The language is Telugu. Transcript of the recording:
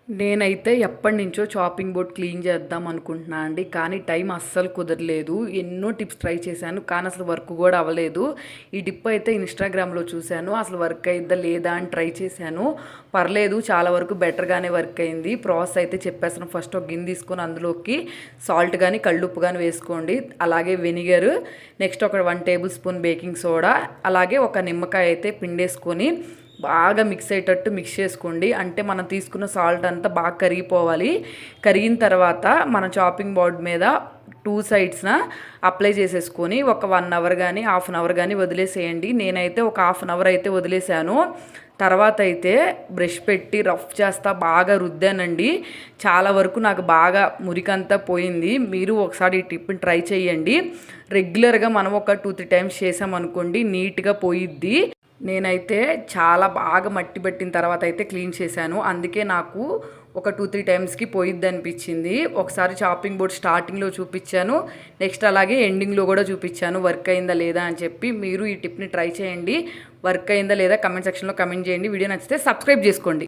నేనైతే ఎప్పటినుంచో చాపింగ్ బోర్డ్ క్లీన్ చేద్దాం అనుకుంటున్నా అండి. కానీ టైం అస్సలు కుదరలేదు. ఎన్నో టిప్స్ ట్రై చేశాను. కానీ అసలు వర్క్ కూడా అవ్వలేదు. ఈ టిప్ అయితే ఇన్‌స్టాగ్రామ్‌లో చూశాను. అసలు వర్క్ అయిద్దా లేదా అని ట్రై చేశాను. పర్లేదు, చాలా వరకు బెటర్‌గానే వర్క్ అయింది. ప్రాసెస్ అయితే చెప్పేస్తాను. ఫస్ట్ ఒక గిన్నె తీసుకొని అందులోకి సాల్ట్ గానీ, కల్లుప్పు గానీ వేసుకోండి. అలాగే వెనిగర్, నెక్స్ట్ ఒక 1 టేబుల్ స్పూన్ బేకింగ్ సోడా, అలాగే ఒక నిమ్మకాయ అయితే పిండేసుకొని బాగా మిక్స్ అయ్యేటట్టు మిక్స్ చేసుకోండి. అంటే మనం తీసుకున్న సాల్ట్ అంతా బాగా కరిగిపోవాలి. కరిగిన తర్వాత మన చాపింగ్ బోర్డ్ మీద 2 సైడ్స్న అప్లై చేసేసుకొని ఒక 1 అవర్ కానీ హాఫ్ అన్ అవర్ కానీ వదిలేసేయండి. నేనైతే ఒక హాఫ్ అన్ అవర్ అయితే వదిలేసాను. తర్వాత అయితే బ్రష్ పెట్టి రఫ్ చేస్తా బాగా రుద్దానండి. చాలా వరకు నాకు బాగా మురికంతా పోయింది. మీరు ఒకసారి ఈ టిప్ని ట్రై చేయండి. రెగ్యులర్గా మనం ఒక 2-3 టైమ్స్ చేసామనుకోండి, నీట్గా పోయిద్ది. నేనైతే చాలా బాగా మట్టి పట్టిన తర్వాత అయితే క్లీన్ చేశాను. అందుకే నాకు ఒక 2-3 టైమ్స్కి పోయిద్ది అనిపించింది. ఒకసారి చాపింగ్ బోర్డ్ స్టార్టింగ్లో చూపించాను, నెక్స్ట్ అలాగే ఎండింగ్లో కూడా చూపించాను వర్క్ అయిందా లేదా అని చెప్పి. మీరు ఈ టిప్ని ట్రై చేయండి. వర్క్ అయిందా లేదా కమెంట్ సెక్షన్లో కమెంట్ చేయండి. వీడియో నచ్చితే సబ్స్క్రైబ్ చేసుకోండి.